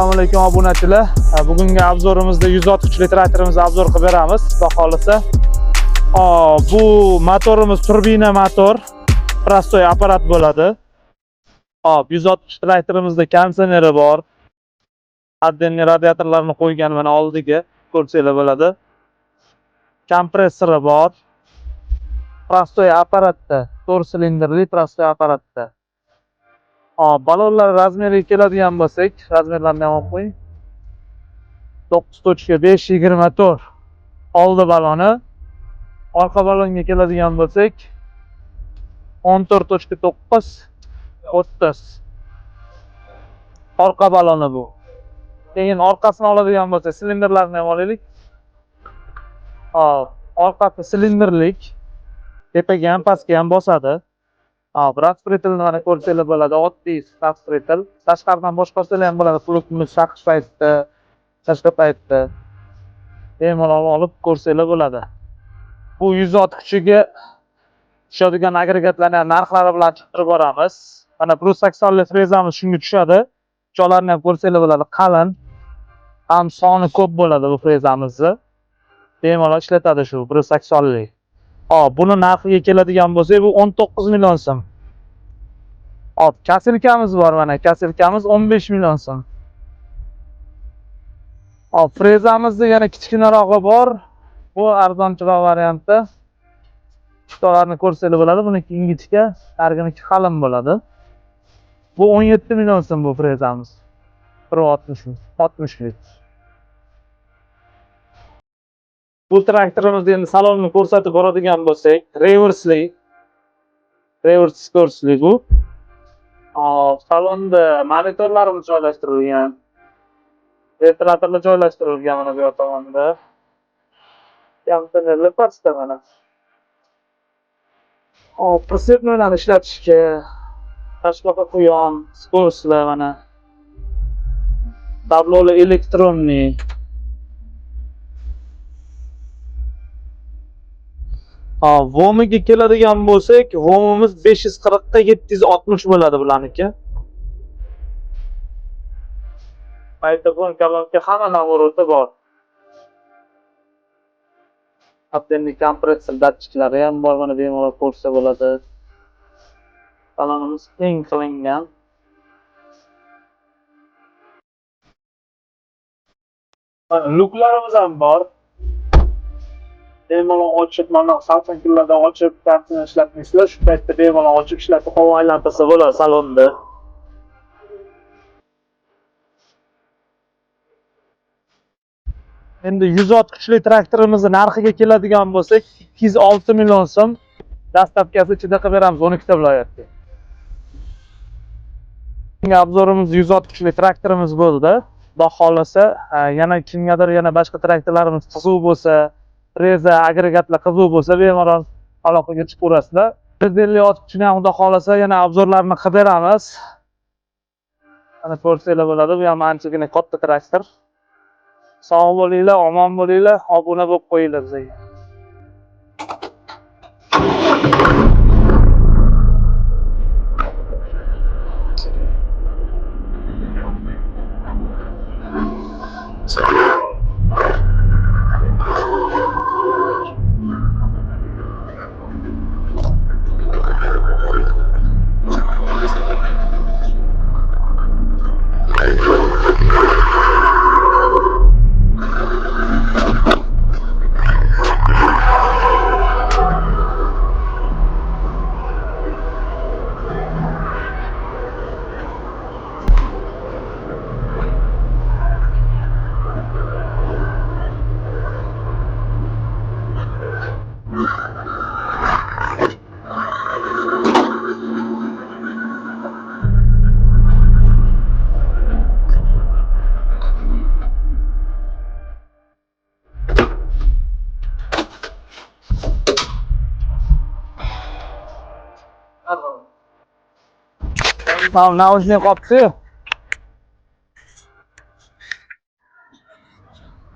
Assalomu alaykum obunachilar. Bugungi obzorimizda 160 traktorimizni obzor qilib beramiz, xudo xolasa. Bu motorimiz turbina motor, prostoy apparat bo'ladi. 160 traktorimizda konditsioneri bor. Отдельный radiatorlarni qo'ygan mana oldiga ko'rsanglar bo'ladi. Kompressori bor. Prostoy apparatda, 4 silindrli prostoy apparatda. Balonlar razmeriga keladigan bo'lsak, razmerlarni ham olib qo'ying. 9.524 oldi baloni. Orqa balonga keladigan bo'lsak, 14.9 30. Orqa baloni bu. Keyin orqasini oladigan bo'lsa, silindrlarni ham olaylik. Orqasi silindrlik. Tepaga ham, pastga ham bosadi. Rasprettelni mana ko'rsanglar bo'ladi, oddiy rasprettel. Tashqaridan boshqarsalar ham bo'ladi, pulutni shaqish paytida, tashqa paytida. Bemalol olib ko'rsanglar bo'ladi. Bu 160 ga tushadigan agregatlarni narxlari bilan chiqarib boramiz. Mana 180 li frezamiz shunga tushadi. Uchoqlarni ham ko'rsanglar bo'ladi, qalin. Ham soni ko'p bo'ladi bu frezamizni. Bemalol ishlatadi shu 180 li. Buni narxiga keladigan bo'lsak, bu 19 million so'm. Kasilkamiz bor mana, kasilkamiz 15 million so'm. Frezamizda yana kichkinarog'i bor. Bu arzonchiroq variantda. Uchoqlarni ko'rsanglar bo'ladi, buniki ingichka, narginiki qalin bo'ladi. Bu 17 million so'm bu frezamiz. 60 lik. Bu traktorimizni endi salonni ko'rsatib boradigan bo'lsak, reversli bu. Salonda monitorlarimiz joylashtirilgan. Ventilatorlar joylashtirilgan mana bu tomonda. Konditsionerlar pastda mana. Прицепlarni ishlatishga, tashqi quyon, skoslar mana. Tabloli elektronli. Vomiga keladigan bo'lsak, vomimiz 540 ga 760 bo'ladi bularniki. Maytafon kolonka hamma navorati bor. Attending kompressor datchiklari ham bor, mana bemalol ko'rsa bo'ladi. Salonimiz keng qilingan. Luklarimiz ham bor. Bemalol ochib, mana salqin kunlarda ochib, kartini ishlatmaysizlar, shu paytda bemalol ochib ishlatib havo aylantirsa bo'ladi salonda. Endi 160 li traktorimizni narxiga keladigan bo'lsak, 206 million so'm. Dastavkasi ichida qilib beramiz 12 ta viloyatga. Bugungi obzorimiz 160 li traktorimiz bo'ldi. Xudo xolasa, yana kimgadir yana boshqa traktorlarimiz qiziq bo'lsa, freza, agregatlar qiziq bo'lsa, bemalol aloqaga chiqaverasizlar. 156 ham xudo xolasa yana obzorlarni qilib beramiz. Mana ko'rsanglar bo'ladi, bu ham anchagina katta traktor. Sog' bo'linglar, omon bo'linglar, obuna bo'lib qo'yinglar bizga. Naujnik qopti.